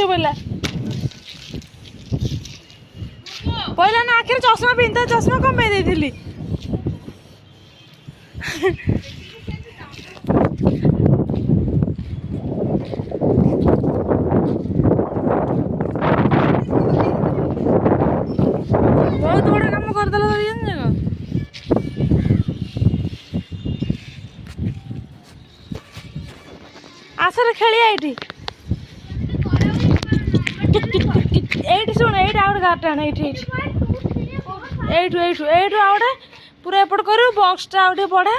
आखिरी पड़ा पहला ना आखिर चश्मा पिंधा चश्मा कम पे देथिली बहुत बड़ा काम करदेला आसरे खेलिया ये शुण ये आउट गार्टान ये आउटे पूरा एपट कर बक्सटा आउटे पड़ा